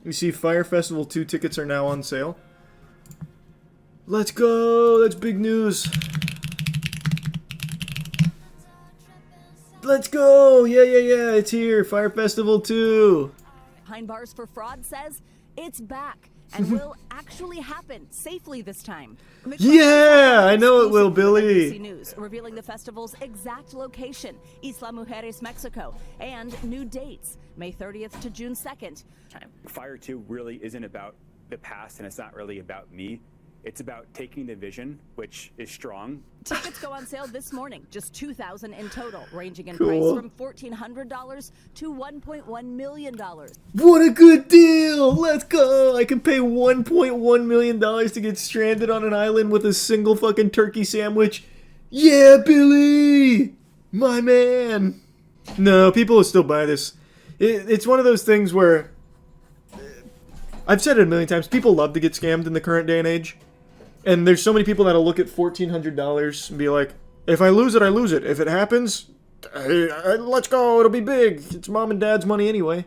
You see Fyre Festival 2 tickets are now on sale. Let's go! That's big news! Let's go! Yeah, it's here! Fyre Festival 2! Behind Bars for Fraud says it's back and will actually happen safely this time. Yeah! I know it will, Billy! News revealing the festival's exact location, Isla Mujeres, Mexico, and new dates, May 30th to June 2nd. Fyre 2 really isn't about the past, and it's not really about me. It's about taking the vision, which is strong. Tickets go on sale this morning, just $2,000 in total, ranging in Cool. price from $1,400 to $1.1 million. What a good deal! Let's go! I can pay $1.1 million to get stranded on an island with a single fucking turkey sandwich. Yeah, Billy! My man! No, people will still buy this. It's one of those things where... I've said it a million times, people love to get scammed in the current day and age. And there's so many people that'll look at $1,400 and be like, if I lose it, I lose it. If it happens, let's go, it'll be big. It's mom and dad's money anyway.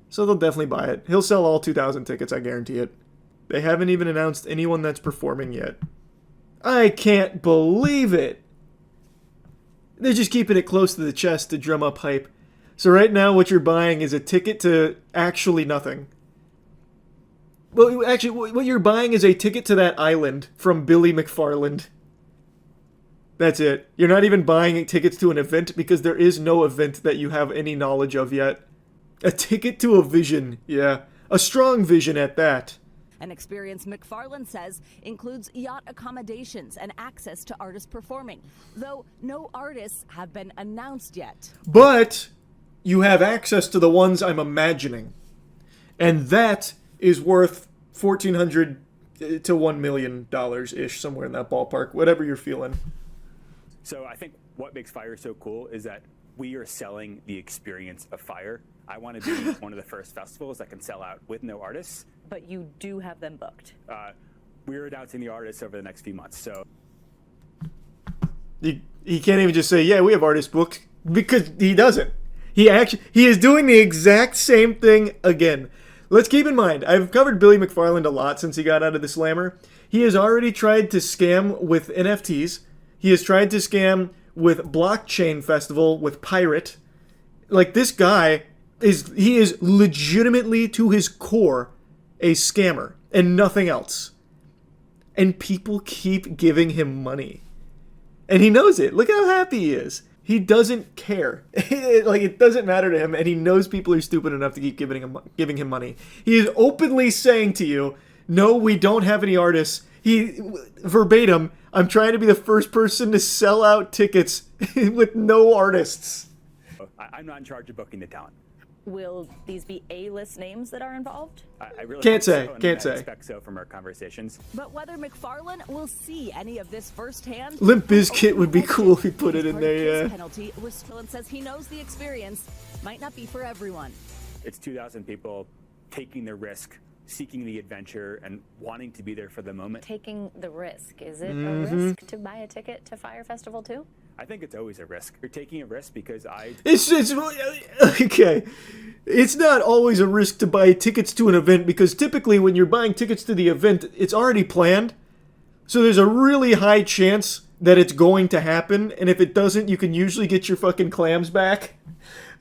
So they'll definitely buy it. He'll sell all 2,000 tickets, I guarantee it. They haven't even announced anyone that's performing yet. I can't believe it! They're just keeping it close to the chest to drum up hype. So right now what you're buying is a ticket to actually nothing. Well, actually, what you're buying is a ticket to that island from Billy McFarland. That's it. You're not even buying tickets to an event because there is no event that you have any knowledge of yet. A ticket to a vision, yeah. A strong vision at that. An experience McFarland says includes yacht accommodations and access to artists performing, though no artists have been announced yet. But you have access to the ones I'm imagining. And that is worth $1,400 to $1 million-ish, somewhere in that ballpark, whatever you're feeling. So I think what makes Fyre so cool is that we are selling the experience of Fyre. I want to be one of the first festivals that can sell out with no artists. But you do have them booked. We're announcing the artists over the next few months, so... He can't even just say, yeah, we have artists booked, because he doesn't. He is doing the exact same thing again. Let's keep in mind, I've covered Billy McFarland a lot since he got out of the Slammer. He has already tried to scam with NFTs. He has tried to scam with Blockchain Festival, with Pirate. Like, this guy, he is legitimately, to his core, a scammer, and nothing else. And people keep giving him money. And he knows it. Look how happy he is. He doesn't care. Like, it doesn't matter to him, and he knows people are stupid enough to keep giving him money. He is openly saying to you, no, we don't have any artists. Verbatim, I'm trying to be the first person to sell out tickets with no artists. I'm not in charge of booking the talent. Will these be A-list names that are involved? I really Can't say. So, and Can't I say. expect so from our conversations. But whether McFarlane will see any of this firsthand... Limp Bizkit would be cool if he put it in there, yeah. Penalty, McFarlane says he knows the experience might not be for everyone. It's 2,000 people taking the risk, seeking the adventure, and wanting to be there for the moment. Taking the risk. Is it a risk to buy a ticket to Fyre Festival too? I think it's always a risk. You're taking a risk because It's okay. It's not always a risk to buy tickets to an event because typically when you're buying tickets to the event, it's already planned. So there's a really high chance that it's going to happen, and if it doesn't, you can usually get your fucking clams back.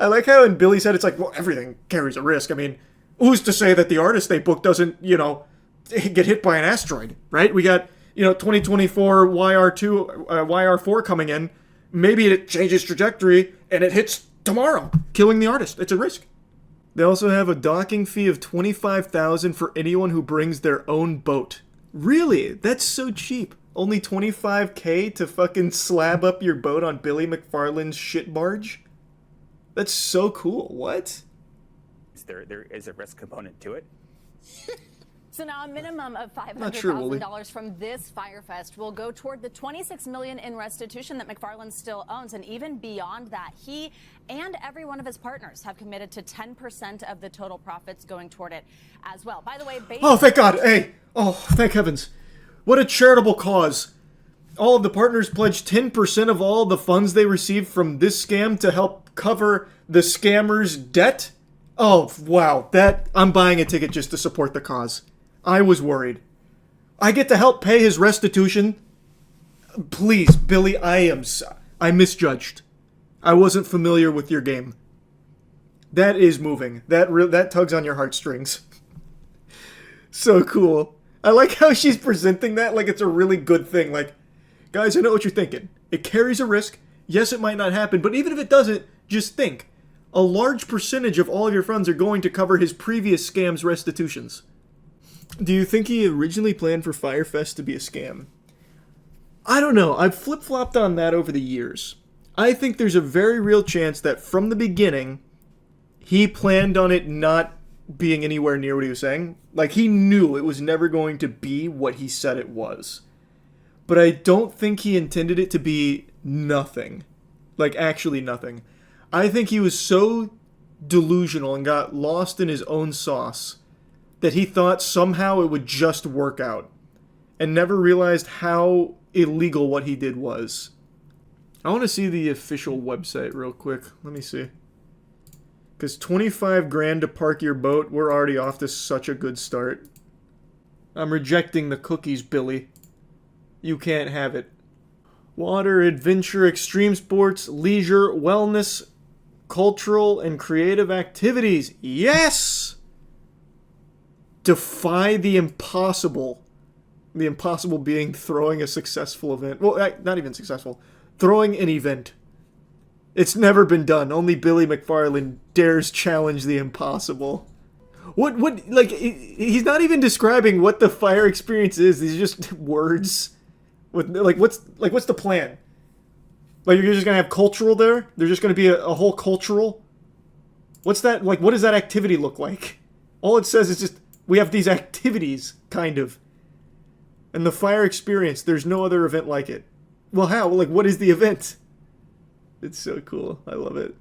I like how in Billy said it's like, well, everything carries a risk. I mean, who's to say that the artist they book doesn't, get hit by an asteroid, right? We got, 2024 YR4 coming in. Maybe it changes trajectory and it hits tomorrow, killing the artist. It's a risk. They also have a docking fee of $25,000 for anyone who brings their own boat. Really? That's so cheap. Only $25K to fucking slab up your boat on Billy McFarland's shit barge? That's so cool. What? there is a risk component to it. So now a minimum of $500,000 from this Fyre Fest will go toward the $26 million in restitution that McFarland still owns, and even beyond that, he and every one of his partners have committed to 10% of the total profits going toward it as well. By the way, oh, thank God! Hey, oh, thank heavens! What a charitable cause! All of the partners pledged 10% of all the funds they received from this scam to help cover the scammer's debt. Oh, wow. I'm buying a ticket just to support the cause. I was worried. I get to help pay his restitution. Please, Billy, I misjudged. I wasn't familiar with your game. That is moving. That tugs on your heartstrings. So cool. I like how she's presenting that like it's a really good thing. Like, guys, I know what you're thinking. It carries a risk. Yes, it might not happen, but even if it doesn't, just think. A large percentage of all of your funds are going to cover his previous scam's restitutions. Do you think he originally planned for Fyre Fest to be a scam? I don't know. I've flip-flopped on that over the years. I think there's a very real chance that from the beginning, he planned on it not being anywhere near what he was saying. Like, he knew it was never going to be what he said it was. But I don't think he intended it to be nothing. Like, actually nothing. I think he was so delusional and got lost in his own sauce that he thought somehow it would just work out. And never realized how illegal what he did was. I want to see the official website real quick. Let me see. Because 25 grand to park your boat, we're already off to such a good start. I'm rejecting the cookies, Billy. You can't have it. Water, adventure, extreme sports, leisure, wellness, cultural, and creative activities. Yes! Defy the impossible. The impossible being throwing a successful event. Well, not even successful. Throwing an event. It's never been done. Only Billy McFarlane dares challenge the impossible. What, like, he's not even describing what the Fyre experience is. These are just words. What's the plan? Like, you're just gonna have cultural there? There's just gonna be a whole cultural? What's that, like, what does that activity look like? All it says is just, we have these activities, kind of. And the Fyre experience, there's no other event like it. Well, how? Like, what is the event? It's so cool. I love it.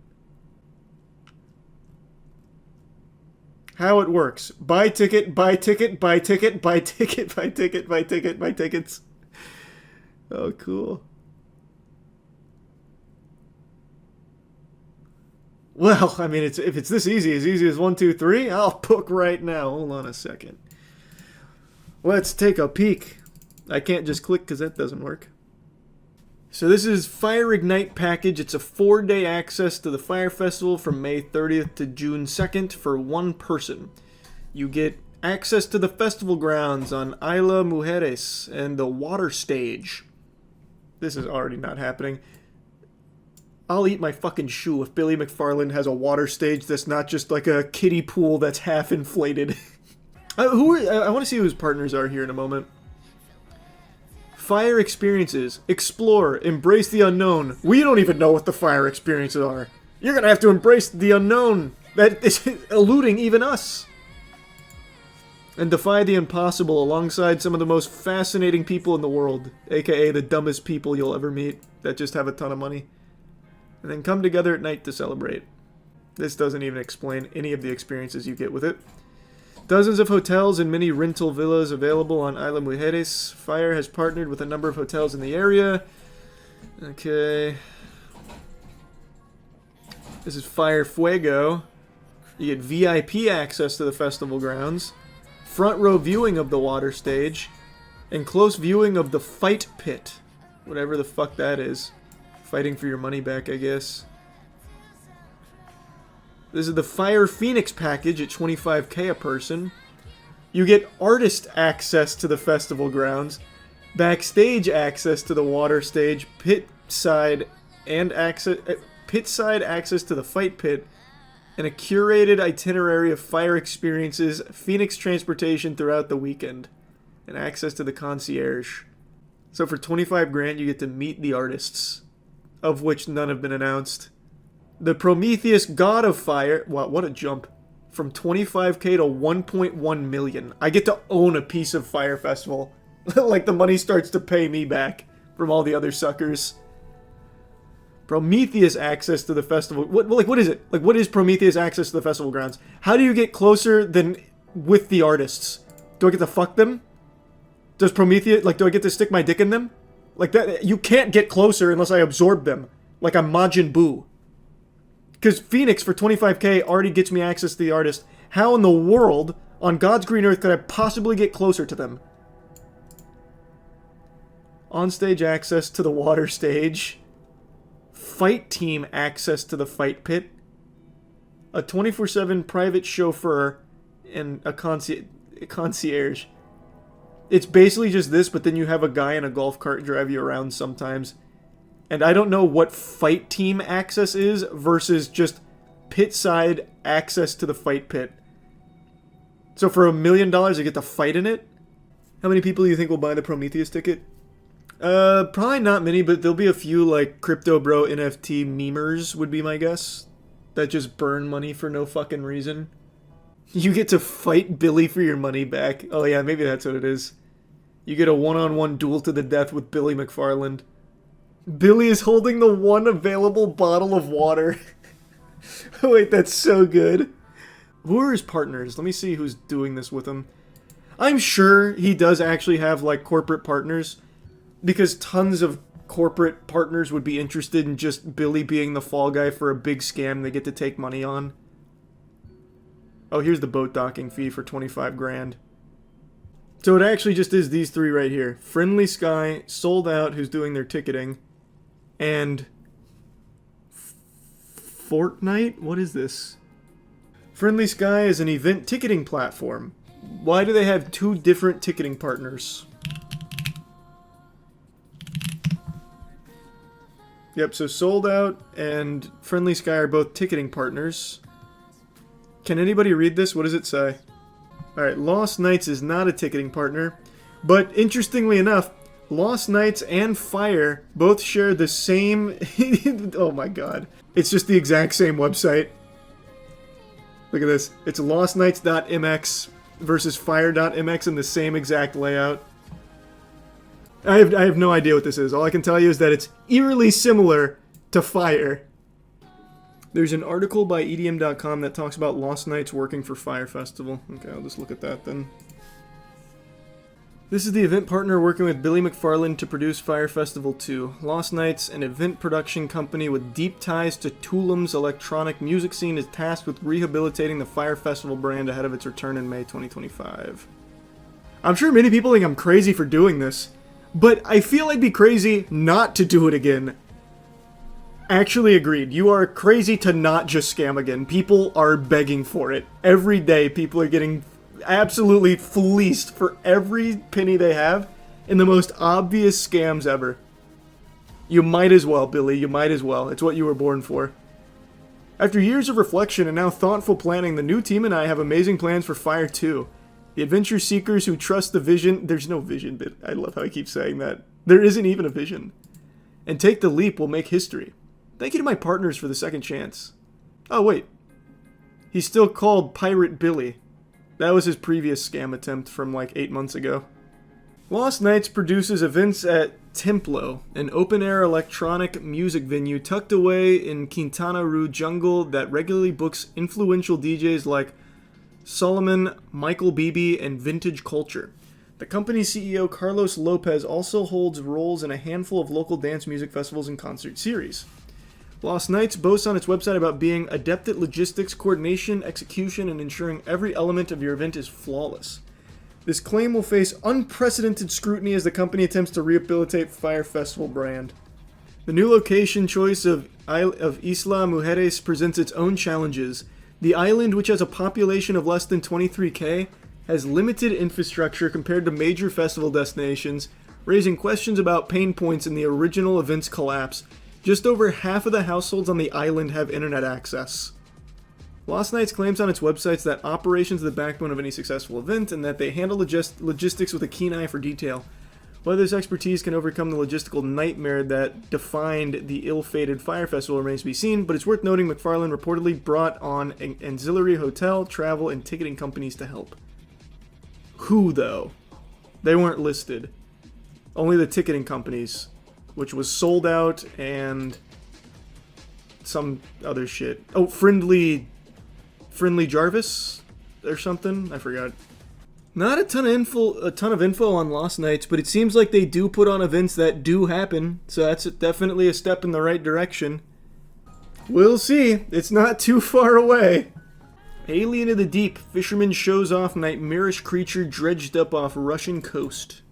How it works. Buy ticket, buy ticket, buy ticket, buy ticket, buy ticket, buy ticket, buy tickets. Oh, cool. Well, I mean, if it's this easy as 1, 2, 3, I'll book right now. Hold on a second. Let's take a peek. I can't just click because that doesn't work. So this is Fyre Ignite package. It's a 4-day access to the Fyre Festival from May 30th to June 2nd for one person. You get access to the festival grounds on Isla Mujeres and the water stage. This is already not happening. I'll eat my fucking shoe if Billy McFarlane has a water stage that's not just like a kiddie pool that's half inflated. I want to see who his partners are here in a moment. Fyre experiences. Explore. Embrace the unknown. We don't even know what the Fyre experiences are. You're going to have to embrace the unknown that is eluding even us. And defy the impossible alongside some of the most fascinating people in the world, aka the dumbest people you'll ever meet that just have a ton of money. And then come together at night to celebrate. This doesn't even explain any of the experiences you get with it. Dozens of hotels and many rental villas available on Isla Mujeres. Fyre has partnered with a number of hotels in the area. Okay. This is Fyre Fuego. You get VIP access to the festival grounds, front row viewing of the water stage, and close viewing of the fight pit. Whatever the fuck that is. Fighting for your money back, I guess. This is the Fyre Phoenix package at $25K a person. You get artist access to the festival grounds, backstage access to the water stage, pit side access to the fight pit, and a curated itinerary of Fyre experiences, Phoenix transportation throughout the weekend, and access to the concierge. So for 25 grand, you get to meet the artists, of which none have been announced. The Prometheus God of Fire. Wow, what a jump. From 25K to 1.1 million. I get to own a piece of Fyre Festival. Like the money starts to pay me back from all the other suckers. Prometheus access to the festival. What is it? Like, what is Prometheus access to the festival grounds? How do you get closer than with the artists? Do I get to fuck them? Does Prometheus, like, do I get to stick my dick in them? Like that, you can't get closer unless I absorb them. Like I'm Majin Buu. Because Phoenix for 25K already gets me access to the artist. How in the world, on God's green earth, could I possibly get closer to them? On-stage access to the water stage. Fight team access to the fight pit. A 24/7 private chauffeur and a concierge. It's basically just this, but then you have a guy in a golf cart drive you around sometimes. And I don't know what fight team access is versus just pit side access to the fight pit. So for $1 million, I get to fight in it? How many people do you think will buy the Prometheus ticket? Probably not many, but there'll be a few, like, Crypto Bro NFT memers would be my guess. That just burn money for no fucking reason. You get to fight Billy for your money back. Oh yeah, maybe that's what it is. You get a one-on-one duel to the death with Billy McFarland. Billy is holding the one available bottle of water. Oh wait, that's so good. Who are his partners? Let me see who's doing this with him. I'm sure he does actually have, like, corporate partners. Because tons of corporate partners would be interested in just Billy being the fall guy for a big scam they get to take money on. Oh, here's the boat docking fee for 25 grand. So it actually just is these three right here. Friendly Sky, Sold Out, who's doing their ticketing, and Fortnite? What is this? Friendly Sky is an event ticketing platform. Why do they have two different ticketing partners? Yep, so Sold Out and Friendly Sky are both ticketing partners. Can anybody read this? What does it say? Alright, Lost Nights is not a ticketing partner. But interestingly enough, Lost Nights and Fyre both share the same... Oh my god. It's just the exact same website. Look at this. It's lostnights.mx versus Fyre.mx in the same exact layout. I have no idea what this is. All I can tell you is that it's eerily similar to Fyre. There's an article by EDM.com that talks about Lost Nights working for Fyre Festival. Okay, I'll just look at that then. This is the event partner working with Billy McFarland to produce Fyre Festival 2. Lost Nights, an event production company with deep ties to Tulum's electronic music scene, is tasked with rehabilitating the Fyre Festival brand ahead of its return in May 2025. I'm sure many people think I'm crazy for doing this, but I feel I'd be crazy not to do it again. Actually agreed. You are crazy to not just scam again. People are begging for it. Every day people are getting absolutely fleeced for every penny they have in the most obvious scams ever. You might as well, Billy. You might as well. It's what you were born for. After years of reflection and now thoughtful planning, the new team and I have amazing plans for Fyre 2. The adventure seekers who trust the vision... There's no vision, but I love how I keep saying that. There isn't even a vision. And take the leap will make history. Thank you to my partners for the second chance. Oh, wait. He's still called Pirate Billy. That was his previous scam attempt from like 8 months ago. Lost Nights produces events at Templo, an open-air electronic music venue tucked away in Quintana Roo jungle that regularly books influential DJs like Solomon, Michael Beebe, and Vintage Culture. The company's CEO Carlos Lopez also holds roles in a handful of local dance music festivals and concert series. Lost Nights boasts on its website about being adept at logistics, coordination, execution, and ensuring every element of your event is flawless. This claim will face unprecedented scrutiny as the company attempts to rehabilitate Fyre Festival brand. The new location choice of Isla Mujeres presents its own challenges. The island, which has a population of less than 23k, has limited infrastructure compared to major festival destinations, raising questions about pain points in the original event's collapse. Just over half of the households on the island have internet access. Lost Nights claims on its websites that operations are the backbone of any successful event and that they handle logistics with a keen eye for detail. Whether this expertise can overcome the logistical nightmare that defined the ill-fated Fyre Festival remains to be seen, but it's worth noting McFarland reportedly brought on ancillary hotel, travel, and ticketing companies to help. Who, though? They weren't listed. Only the ticketing companies, which was Sold Out and some other shit. Oh, Friendly Jarvis or something? I forgot. Not a ton of info on Lost Nights, but it seems like they do put on events that do happen, so that's definitely a step in the right direction. We'll see. It's not too far away. Alien of the Deep. Fisherman shows off nightmarish creature dredged up off Russian coast.